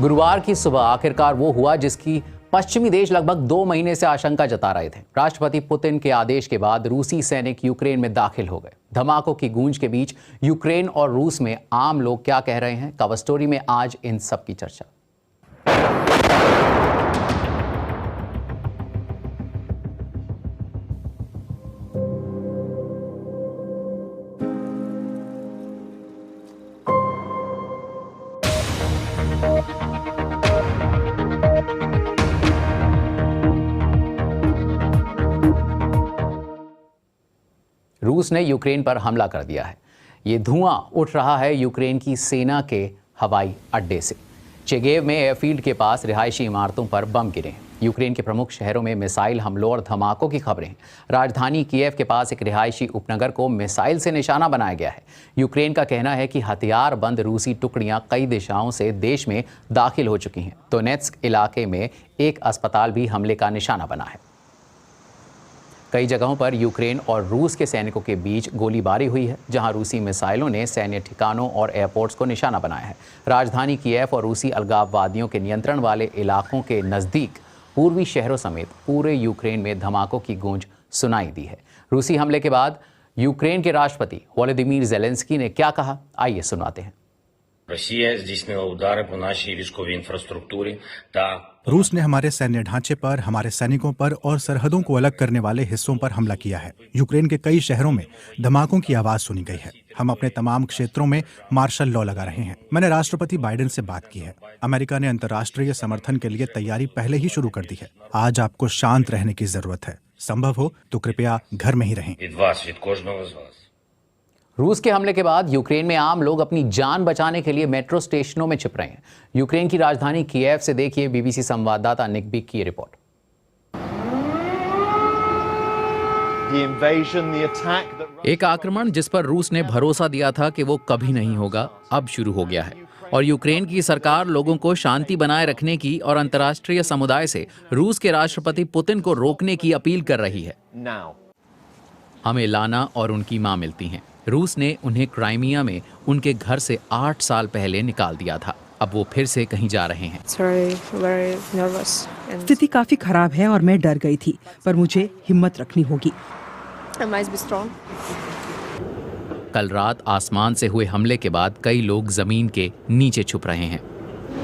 गुरुवार की सुबह आखिरकार वो हुआ जिसकी पश्चिमी देश लगभग 2 महीने से आशंका जता रहे थे। राष्ट्रपति पुतिन के आदेश के बाद रूसी सैनिक यूक्रेन में दाखिल हो गए। धमाकों की गूंज के बीच यूक्रेन और रूस में आम लोग क्या कह रहे हैं, कवर स्टोरी में आज इन सब की चर्चा। रूस ने यूक्रेन पर हमला कर दिया है। ये धुआं उठ रहा है यूक्रेन की सेना के हवाई अड्डे से। चेगेव में एयरफील्ड के पास रिहायशी इमारतों पर बम गिरे हैं। यूक्रेन के प्रमुख शहरों में मिसाइल हमलों और धमाकों की खबरें हैं। राजधानी कीव के पास एक रिहायशी उपनगर को मिसाइल से निशाना बनाया गया है। यूक्रेन का कहना है कि हथियार बंद रूसी टुकड़ियां कई दिशाओं से देश में दाखिल हो चुकी हैं। दोनेत्स्क इलाके में एक अस्पताल भी हमले का निशाना बना है। कई जगहों पर यूक्रेन और रूस के सैनिकों के बीच गोलीबारी हुई है, जहां रूसी मिसाइलों ने सैन्य ठिकानों और एयरपोर्ट्स को निशाना बनाया है। राजधानी कीव और रूसी अलगाववादियों के नियंत्रण वाले इलाकों के नज़दीक पूर्वी शहरों समेत पूरे यूक्रेन में धमाकों की गूंज सुनाई दी है। रूसी हमले के बाद यूक्रेन के राष्ट्रपति वोलोदिमीर ज़ेलेंस्की ने क्या कहा, आइए सुनाते हैं। रूस ने हमारे सैन्य ढांचे पर, हमारे सैनिकों पर और सरहदों को अलग करने वाले हिस्सों पर हमला किया है। यूक्रेन के कई शहरों में धमाकों की आवाज सुनी गई है। हम अपने तमाम क्षेत्रों में मार्शल लॉ लगा रहे हैं। मैंने राष्ट्रपति बाइडेन से बात की है। अमेरिका ने अंतर्राष्ट्रीय समर्थन के लिए तैयारी पहले ही शुरू कर दी है। आज आपको शांत रहने की जरूरत है। संभव हो तो कृपया घर में ही रहें। रूस के हमले के बाद यूक्रेन में आम लोग अपनी जान बचाने के लिए मेट्रो स्टेशनों में छिप रहे हैं। यूक्रेन की राजधानी कीव से देखिए बीबीसी संवाददाता निक बिग की रिपोर्ट। एक आक्रमण जिस पर रूस ने भरोसा दिया था कि वो कभी नहीं होगा, अब शुरू हो गया है और यूक्रेन की सरकार लोगों को शांति बनाए रखने की और अंतर्राष्ट्रीय समुदाय से रूस के राष्ट्रपति पुतिन को रोकने की अपील कर रही है। हमें लाना और उनकी मां मिलती हैं। रूस ने उन्हें क्राइमिया में उनके घर से 8 साल पहले निकाल दिया था। अब वो फिर से कहीं जा रहे हैं। स्थिति काफी खराब है और मैं डर गई थी, पर मुझे हिम्मत रखनी होगी। कल रात आसमान से हुए हमले के बाद कई लोग जमीन के नीचे छुप रहे हैं।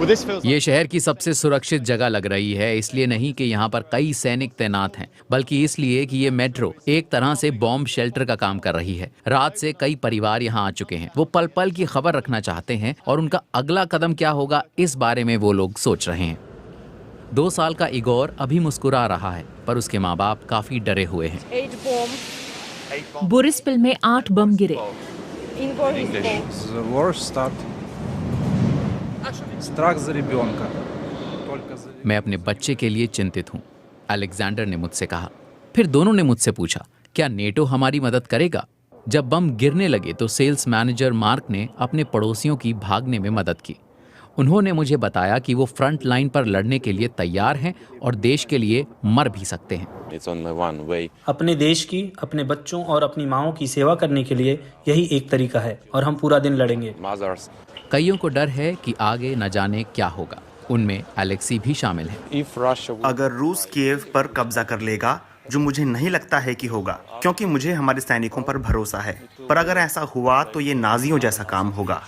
ये शहर की सबसे सुरक्षित जगह लग रही है, इसलिए नहीं कि यहाँ पर कई सैनिक तैनात हैं, बल्कि इसलिए कि ये मेट्रो एक तरह से बॉम्ब शेल्टर का काम कर रही है। रात से कई परिवार यहाँ आ चुके हैं। वो पल पल की खबर रखना चाहते हैं और उनका अगला कदम क्या होगा, इस बारे में वो लोग सोच रहे हैं। 2 साल का इगोर अभी मुस्कुरा रहा है, पर उसके माँ बाप काफी डरे हुए हैं। बोरिस्पिल में 8 बम गिरे। मैं अपने बच्चे के लिए चिंतित हूँ, अलेक्जेंडर ने मुझसे कहा। फिर दोनों ने मुझसे पूछा, क्या नेटो हमारी मदद करेगा? जब बम गिरने लगे तो सेल्स मैनेजर मार्क ने अपने पड़ोसियों की भागने में मदद की। उन्होंने मुझे बताया कि वो फ्रंट लाइन पर लड़ने के लिए तैयार हैं और देश के लिए मर भी सकते हैं। अपने देश की, अपने बच्चों और अपनी माँओं की सेवा करने के लिए यही एक तरीका है और हम पूरा दिन लड़ेंगे। कईयों को डर है कि आगे न जाने क्या होगा। उनमें अलेक्सी भी शामिल है। अगर रूस कीव पर कब्जा कर लेगा, जो मुझे नहीं लगता है कि होगा, क्योंकि मुझे हमारे सैनिकों पर भरोसा है, पर अगर ऐसा हुआ तो ये नाजियों जैसा काम होगा।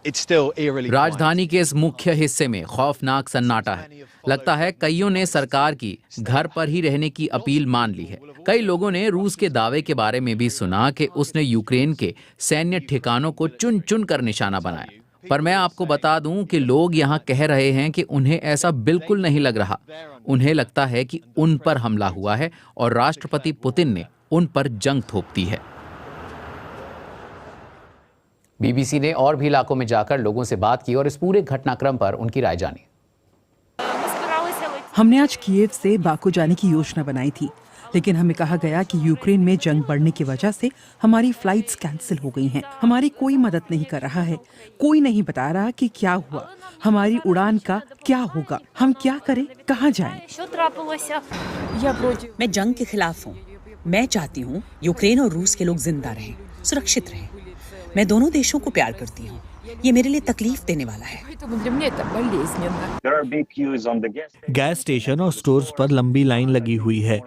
राजधानी के इस मुख्य हिस्से में खौफनाक सन्नाटा है। लगता है कईयों ने सरकार की घर पर ही रहने की अपील मान ली है। कई लोगों ने रूस के दावे के बारे में भी सुना कि उसने यूक्रेन के सैन्य ठिकानों को चुन चुन कर निशाना बनाया। पर मैं आपको बता दूं कि लोग यहाँ कह रहे हैं कि उन्हें ऐसा बिल्कुल नहीं लग रहा। उन्हें लगता है कि उन पर हमला हुआ है और राष्ट्रपति पुतिन ने उन पर जंग थोप दी है। बीबीसी ने और भी इलाकों में जाकर लोगों से बात की और इस पूरे घटनाक्रम पर उनकी राय जानी। हमने आज कीव से बाकू जाने की योजना बनाई थी, लेकिन हमें कहा गया कि यूक्रेन में जंग बढ़ने की वजह से हमारी फ्लाइट्स कैंसिल हो गई हैं। हमारी कोई मदद नहीं कर रहा है। कोई नहीं बता रहा कि क्या हुआ, हमारी उड़ान का क्या होगा, हम क्या करें, कहाँ जाएं। मैं जंग के खिलाफ हूँ। मैं चाहती हूँ यूक्रेन और रूस के लोग जिंदा रहें, सुरक्षित रहें। मैं दोनों देशों को प्यार करती हूँ। ये मेरे लिए तकलीफ देने वाला है। गैस स्टेशन और स्टोर्स पर लंबी लाइन लगी हुई है,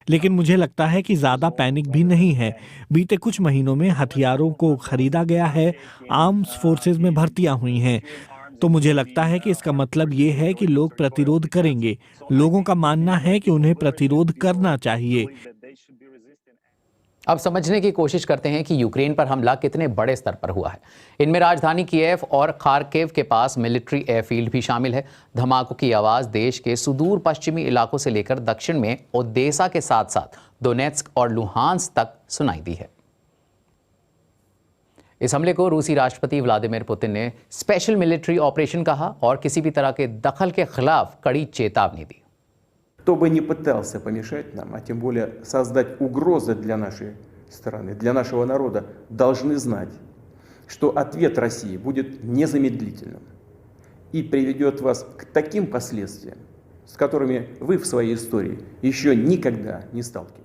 लेकिन मुझे लगता है कि ज्यादा पैनिक भी नहीं है। बीते कुछ महीनों में हथियारों को खरीदा गया है, आर्म्स फोर्सेस में भर्तियां हुई हैं, तो मुझे लगता है कि इसका मतलब ये है कि लोग प्रतिरोध करेंगे। लोगों का मानना है कि उन्हें प्रतिरोध करना चाहिए। अब समझने की कोशिश करते हैं कि यूक्रेन पर हमला कितने बड़े स्तर पर हुआ है। इनमें राजधानी कीव और खार्किव के पास मिलिट्री एयरफील्ड भी शामिल है। धमाकों की आवाज देश के सुदूर पश्चिमी इलाकों से लेकर दक्षिण में ओडेसा के साथ साथ दोनेत्स्क और लुहांस्क तक सुनाई दी है। इस हमले को रूसी राष्ट्रपति व्लादिमीर पुतिन ने स्पेशल मिलिट्री ऑपरेशन कहा और किसी भी तरह के दखल के खिलाफ कड़ी चेतावनी दी। Кто бы ни пытался помешать нам, а тем более создать угрозы для нашей страны, для нашего народа, должны знать, что ответ России будет незамедлительным и приведет вас к таким последствиям, с которыми вы в своей истории еще никогда не сталкивались.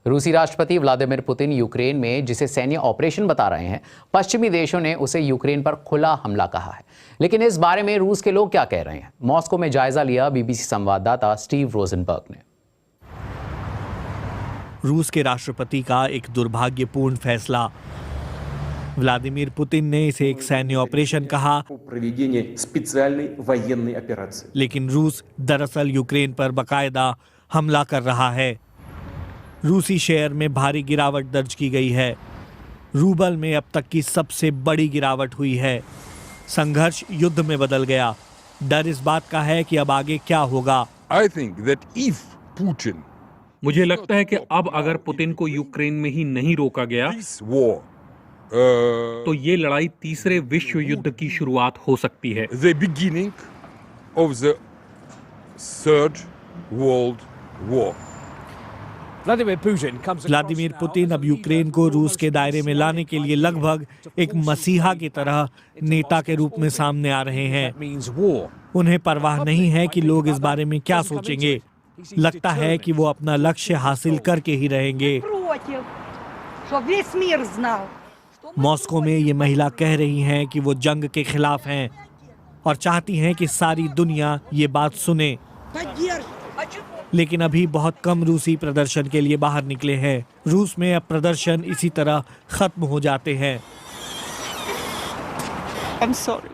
रूसी राष्ट्रपति व्लादिमीर पुतिन यूक्रेन में जिसे सैन्य ऑपरेशन बता रहे हैं, पश्चिमी देशों ने उसे यूक्रेन पर खुला हमला कहा है। लेकिन इस बारे में रूस के लोग क्या कह रहे हैं, मॉस्को में जायजा लिया बीबीसी संवाददाता स्टीव रोजनबर्ग ने। रूस के राष्ट्रपति का एक दुर्भाग्यपूर्ण फैसला। व्लादिमीर पुतिन ने इसे एक सैन्य ऑपरेशन कहा, लेकिन रूस दरअसल यूक्रेन पर बाकायदा हमला कर रहा है। रूसी शेयर में भारी गिरावट दर्ज की गई है। रूबल में अब तक की सबसे बड़ी गिरावट हुई है। संघर्ष युद्ध में बदल गया। डर इस बात का है कि अब आगे क्या होगा। मुझे लगता है कि अब अगर पुतिन को यूक्रेन में ही नहीं रोका गया तो ये लड़ाई तीसरे विश्व युद्ध की शुरुआत हो सकती है। व्लादिमीर पुतिन अब यूक्रेन को रूस के दायरे में लाने के लिए लगभग एक मसीहा की तरह नेता के रूप में सामने आ रहे हैं। उन्हें परवाह नहीं है कि लोग इस बारे में क्या सोचेंगे। लगता है कि वो अपना लक्ष्य हासिल करके ही रहेंगे। मॉस्को में ये महिला कह रही हैं कि वो जंग के खिलाफ हैं और चाहती हैं कि सारी दुनिया ये बात सुने। लेकिन अभी बहुत कम रूसी प्रदर्शन के लिए बाहर निकले हैं। रूस में अब प्रदर्शन इसी तरह खत्म हो जाते हैं।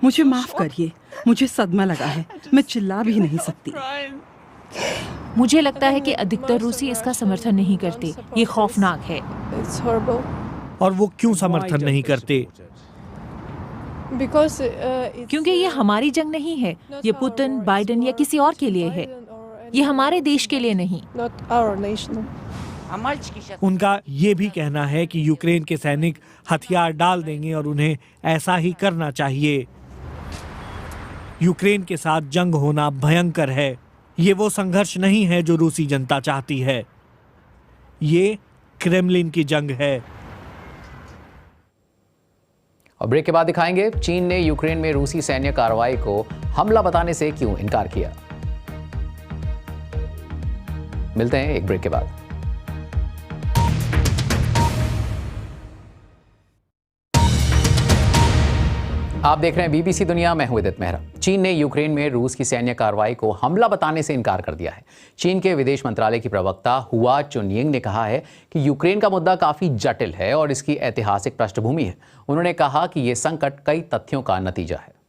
मुझे माफ करिए, मुझे सदमा लगा है, मैं चिल्ला भी नहीं सकती। मुझे लगता है कि अधिकतर रूसी इसका समर्थन नहीं करते। ये खौफनाक है। और वो क्यों समर्थन नहीं करते? क्योंकि ये हमारी जंग नहीं है। ये पुतिन, बाइडेन या किसी और के लिए है। ये हमारे देश के लिए नहीं। उनका ये भी कहना है कि यूक्रेन के सैनिक हथियार डाल देंगे और उन्हें ऐसा ही करना चाहिए। यूक्रेन के साथ जंग होना भयंकर है। ये वो संघर्ष नहीं है जो रूसी जनता चाहती है। ये क्रेमलिन की जंग है। और ब्रेक के बाद दिखाएंगे चीन ने यूक्रेन में रूसी सैन्य कार्रवाई को हमला बताने से क्यों इनकार किया। मिलते हैं एक ब्रेक के बाद। आप देख रहे हैं बीबीसी दुनिया, मैं हूं उदित मेहरा। चीन ने यूक्रेन में रूस की सैन्य कार्रवाई को हमला बताने से इनकार कर दिया है। चीन के विदेश मंत्रालय की प्रवक्ता हुआ चुनयिंग ने कहा है कि यूक्रेन का मुद्दा काफी जटिल है और इसकी ऐतिहासिक पृष्ठभूमि है। उन्होंने कहा कि यह संकट कई तथ्यों का नतीजा है।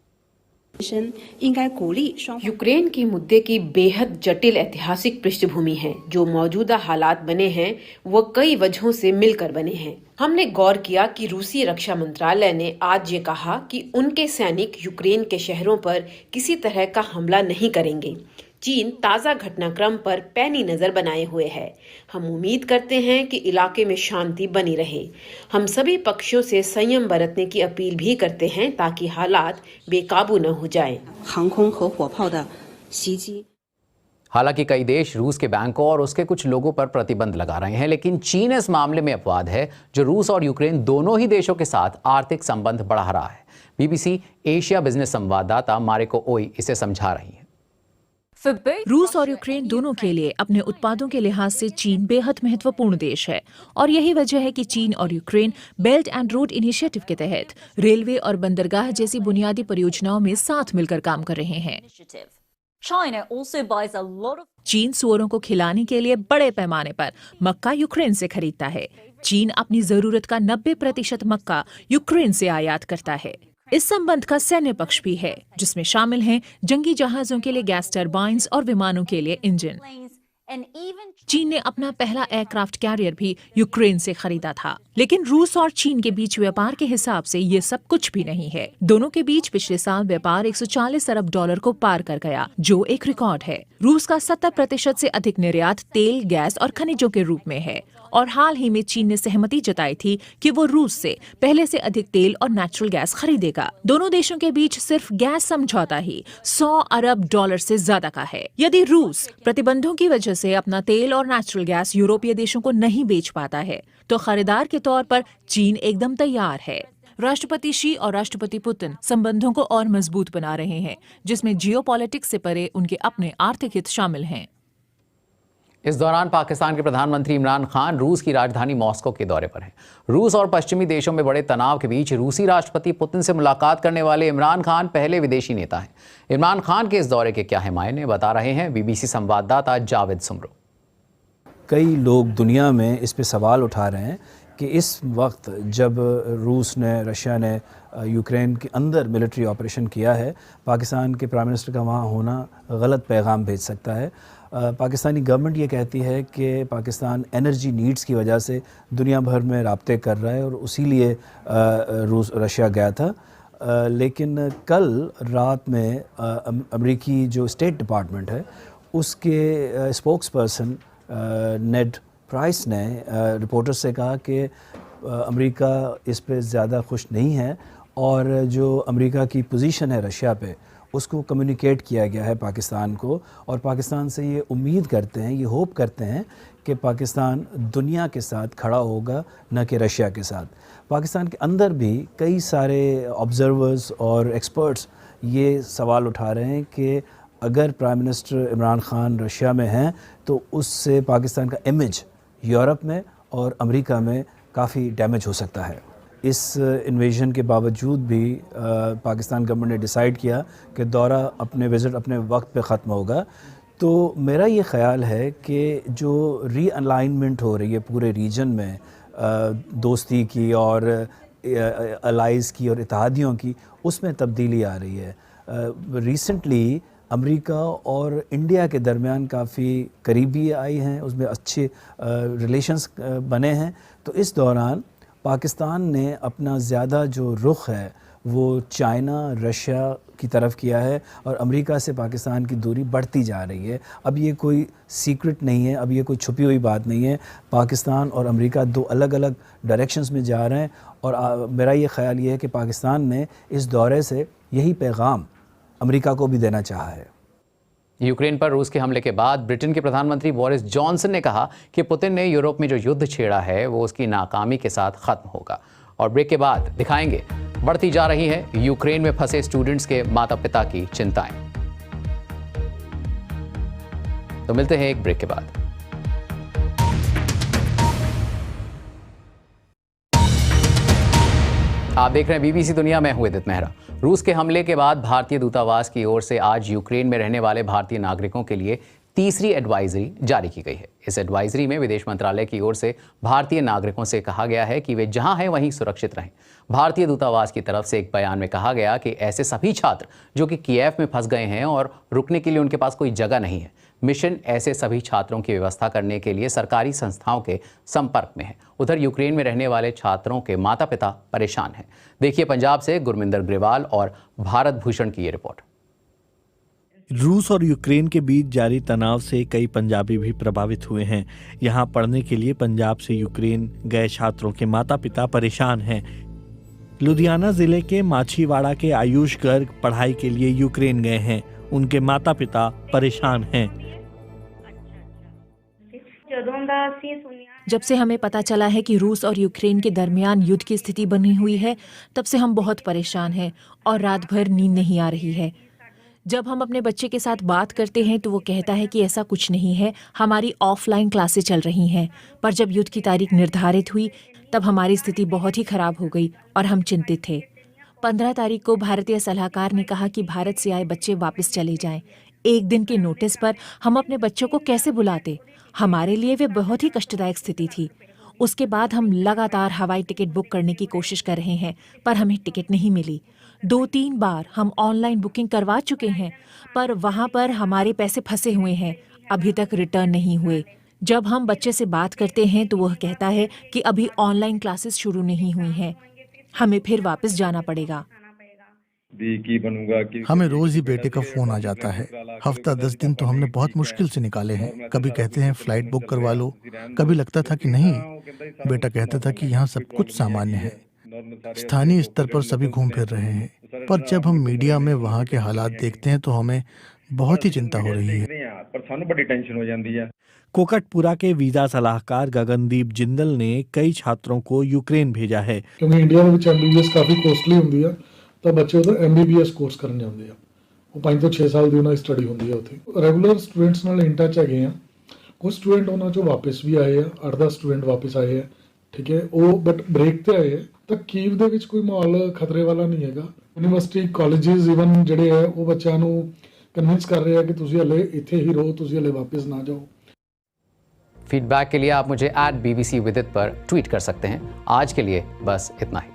यूक्रेन के मुद्दे की बेहद जटिल ऐतिहासिक पृष्ठभूमि है। जो मौजूदा हालात बने हैं वो कई वजहों से मिलकर बने हैं। हमने गौर किया कि रूसी रक्षा मंत्रालय ने आज ये कहा कि उनके सैनिक यूक्रेन के शहरों पर किसी तरह का हमला नहीं करेंगे। चीन ताज़ा घटनाक्रम पर पैनी नजर बनाए हुए है। हम उम्मीद करते हैं कि इलाके में शांति बनी रहे। हम सभी पक्षों से संयम बरतने की अपील भी करते हैं ताकि हालात बेकाबू न हो जाएं। हालांकि कई देश रूस के बैंकों और उसके कुछ लोगों पर प्रतिबंध लगा रहे हैं, लेकिन चीन इस मामले में अपवाद है जो रूस और यूक्रेन दोनों ही देशों के साथ आर्थिक संबंध बढ़ा रहा है। बीबीसी एशिया बिजनेस संवाददाता मारिको ओई इसे समझा रही है। रूस और यूक्रेन दोनों के लिए अपने उत्पादों के लिहाज से चीन बेहद महत्वपूर्ण देश है और यही वजह है कि चीन और Ukraine belt and road initiative के तहत रेलवे और बंदरगाह जैसी बुनियादी परियोजनाओं में साथ मिलकर काम कर रहे हैं। चीन सूअरों को खिलाने के लिए बड़े पैमाने पर मक्का यूक्रेन से खरीदता है। चीन अपनी जरूरत का 90% मक्का यूक्रेन से आयात करता है। इस संबंध का सैन्य पक्ष भी है, जिसमें शामिल हैं जंगी जहाजों के लिए गैस टरबाइन्स और विमानों के लिए इंजन। चीन ने अपना पहला एयरक्राफ्ट कैरियर भी यूक्रेन से खरीदा था। लेकिन रूस और चीन के बीच व्यापार के हिसाब से ये सब कुछ भी नहीं है। दोनों के बीच पिछले साल व्यापार 140 अरब डॉलर को पार कर गया, जो एक रिकॉर्ड है। रूस का 70% से अधिक निर्यात तेल, गैस और खनिजों के रूप में है और हाल ही में चीन ने सहमति जताई थी कि वो रूस से पहले से अधिक तेल और नेचुरल गैस खरीदेगा। दोनों देशों के बीच सिर्फ गैस समझौता ही 100 अरब डॉलर से ज्यादा का है। यदि रूस प्रतिबंधों की वजह से अपना तेल और नेचुरल गैस यूरोपीय देशों को नहीं बेच पाता है, तो खरीदार के तौर पर चीन एकदम तैयार है। राष्ट्रपति शी और राष्ट्रपति पुतिन संबंधों को और मजबूत बना रहे हैं, जिसमें जियोपॉलिटिक्स से परे उनके अपने आर्थिक हित शामिल हैं। इस दौरान पाकिस्तान के प्रधानमंत्री इमरान खान रूस की राजधानी मॉस्को के दौरे पर हैं। रूस और पश्चिमी देशों में बड़े तनाव के बीच रूसी राष्ट्रपति पुतिन से मुलाकात करने वाले इमरान खान पहले विदेशी नेता हैं। इमरान खान के इस दौरे के क्या है मायने, बता रहे हैं बीबीसी संवाददाता जावेद सुमरो। कई लोग दुनिया में इस पे सवाल उठा रहे हैं कि इस वक्त जब रूस ने, रशिया ने यूक्रेन के अंदर मिलिट्री ऑपरेशन किया है, पाकिस्तान के प्राइम मिनिस्टर का वहाँ होना गलत पैगाम भेज सकता है। पाकिस्तानी गवर्नमेंट ये कहती है कि पाकिस्तान एनर्जी नीड्स की वजह से दुनिया भर में राब्ते कर रहा है और उसी लिए रशिया गया था। लेकिन कल रात में अमेरिकी जो स्टेट डिपार्टमेंट है उसके स्पोक्स पर्सन नेड प्राइस ने रिपोर्टर्स से कहा कि अमेरिका इस पे ज़्यादा खुश नहीं है और जो अमेरिका की पोजीशन है रशिया पे उसको कम्युनिकेट किया गया है पाकिस्तान को, और पाकिस्तान से ये उम्मीद करते हैं, ये होप करते हैं कि पाकिस्तान दुनिया के साथ खड़ा होगा, न कि रशिया के साथ। पाकिस्तान के अंदर भी कई सारे ऑब्जर्वर्स और एक्सपर्ट्स ये सवाल उठा रहे हैं कि अगर prime minister Imran Khan Russia में हैं तो उससे पाकिस्तान का इमेज यूरोप में और अमेरिका में काफ़ी डैमेज हो सकता है। इस इन्वेजन के बावजूद भी पाकिस्तान गवर्नमेंट ने डिसाइड किया कि दौरा अपने विज़िट अपने वक्त पे ख़त्म होगा। तो मेरा ये ख़्याल है कि जो रीअलाइनमेंट हो रही है पूरे रीजन में, दोस्ती की और अलाइज़ की और इत्तेहादियों की, उसमें तब्दीली आ रही है। रिसेंटली अमेरिका और इंडिया के दरमियान काफ़ी करीबी आई हैं, उसमें अच्छे रिलेशंस बने हैं। तो इस दौरान पाकिस्तान ने अपना ज़्यादा जो रुख है वो चाइना, रशिया की तरफ किया है और अमेरिका से पाकिस्तान की दूरी बढ़ती जा रही है। अब ये कोई सीक्रेट नहीं है, अब ये कोई छुपी हुई बात नहीं है। पाकिस्तान और अमेरिका दो अलग अलग डायरेक्शंस में जा रहे हैं और मेरा ये ख़्याल ये है कि पाकिस्तान ने इस दौरे से यही पैगाम अमेरिका को भी देना चाहा है। यूक्रेन पर रूस के हमले के बाद ब्रिटेन के प्रधानमंत्री बोरिस जॉनसन ने कहा कि पुतिन ने यूरोप में जो युद्ध छेड़ा है वो उसकी नाकामी के साथ खत्म होगा। और ब्रेक के बाद दिखाएंगे बढ़ती जा रही है यूक्रेन में फंसे स्टूडेंट्स के माता पिता की चिंताएं। तो मिलते हैं एक ब्रेक के बाद। आप देख रहे हैं बीबीसी दुनिया, मैं हूं उदित मेहरा। रूस के हमले के बाद भारतीय दूतावास की ओर से आज यूक्रेन में रहने वाले भारतीय नागरिकों के लिए तीसरी एडवाइजरी जारी की गई है। इस एडवाइजरी में विदेश मंत्रालय की ओर से भारतीय नागरिकों से कहा गया है कि वे जहां हैं वहीं सुरक्षित रहें। भारतीय दूतावास की तरफ से एक बयान में कहा गया कि ऐसे सभी छात्र जो कि कीव में फंस गए हैं और रुकने के लिए उनके पास कोई जगह नहीं है, मिशन ऐसे सभी छात्रों की व्यवस्था करने के लिए सरकारी संस्थाओं के संपर्क में है। उधर यूक्रेन में रहने वाले छात्रों के माता पिता परेशान हैं। देखिए पंजाब से गुरमिंदर ग्रेवाल और भारत भूषण की ये रिपोर्ट। रूस और यूक्रेन के बीच जारी तनाव से कई पंजाबी भी प्रभावित हुए हैं। यहाँ पढ़ने के लिए पंजाब से यूक्रेन गए छात्रों के माता पिता परेशान हैं। लुधियाना जिले के माछीवाड़ा के आयुष गर्ग पढ़ाई के लिए यूक्रेन गए हैं। उनके माता पिता परेशान हैं। जब से हमें पता चला है कि रूस और यूक्रेन के दरमियान युद्ध की स्थिति बनी हुई है, तब से हम बहुत परेशान हैं और रात भर नींद नहीं आ रही है। जब हम अपने बच्चे के साथ बात करते हैं तो वो कहता है कि ऐसा कुछ नहीं है, हमारी ऑफलाइन क्लासें चल रही हैं। पर जब युद्ध की तारीख निर्धारित हुई तब हमारी स्थिति बहुत ही खराब हो गई और हम चिंतित थे। 15 तारीख को भारतीय सलाहकार ने कहा कि भारत से आए बच्चे वापस चले जाएं। एक दिन के नोटिस पर हम अपने बच्चों को कैसे बुलाते? हमारे लिए वे बहुत ही कष्टदायक स्थिति थी। उसके बाद हम लगातार हवाई टिकट बुक करने की कोशिश कर रहे हैं, पर हमें टिकट नहीं मिली। 2-3 बार हम ऑनलाइन बुकिंग करवा चुके हैं, पर वहां पर हमारे पैसे फंसे हुए हैं, अभी तक रिटर्न नहीं हुए। जब हम बच्चे से बात करते हैं तो वह कहता है कि अभी ऑनलाइन क्लासेस शुरू नहीं हुई हैं, हमें फिर वापस जाना पड़ेगा। हमें रोज ही बेटे का फोन आ जाता है। हफ्ता 10 दिन तो हमने बहुत मुश्किल से निकाले हैं। कभी कहते हैं फ्लाइट बुक करवा लो, कभी लगता था कि नहीं। बेटा कहता था कि यहाँ सब कुछ सामान्य है, स्थानीय स्तर पर सभी घूम फिर रहे हैं। पर जब हम मीडिया में वहाँ के हालात देखते हैं तो हमें बहुत ही चिंता हो रही है। कोकटपुरा के वीजा सलाहकार गगनदीप जिंदल ने कई छात्रों को यूक्रेन भेजा है। क्योंकि इंडिया में MBBS काफ़ी ਕੋਸਟਲੀ ਹੁੰਦੀ ਆ ਤਾਂ ਬੱਚੇ ਉਧਰ MBBS ਕੋਰਸ ਕਰਨ ਜਾਂਦੇ ਆ। ਉਹ 5 ਤੋਂ 6 ਸਾਲ ਦੀ ਉਹਨਾਂ ਦੀ ਸਟੱਡੀ ਹੁੰਦੀ ਆ ਉੱਥੇ। ਰੈਗੂਲਰ ਸਟੂਡੈਂਟਸ ਨਾਲ ਇਨ ਟੱਚ ਹੈਗੇ ਆ। ਕੁਝ ਸਟੂਡੈਂਟ ਉਹਨਾਂ ਚੋਂ ਵਾਪਸ ਵੀ ਆਏ ਆ, 8-10 ਸਟੂਡੈਂਟ ਵਾਪਸ ਆਏ ਆ, ਠੀਕ ਹੈ। ਉਹ ਬਟ ਬ੍ਰੇਕ ਤੇ ਆਏ ਆ। ਤਾਂ ਕੀਵ ਦੇ ਵਿੱਚ ਕੋਈ ਮਾਹੌਲ ਖਤਰੇ ਵਾਲਾ ਨਹੀਂ ਹੈਗਾ। ਯੂਨੀਵਰਸਿਟੀ ਕਾਲਜਿਸ ਇਵਨ ਜਿਹੜੇ ਆ ਉਹ ਬੱਚਿਆਂ ਨੂੰ ਕਨਵਿੰਸ ਕਰ ਰਹੇ ਆ ਕਿ ਤੁਸੀਂ ਹਲੇ ਇੱਥੇ ਹੀ ਰਹੋ, ਤੁਸੀਂ ਹਲੇ ਵਾਪਸ ਨਾ ਜਾਓ। फीडबैक के लिए आप मुझे @bbcvidit पर ट्वीट कर सकते हैं। आज के लिए बस इतना ही।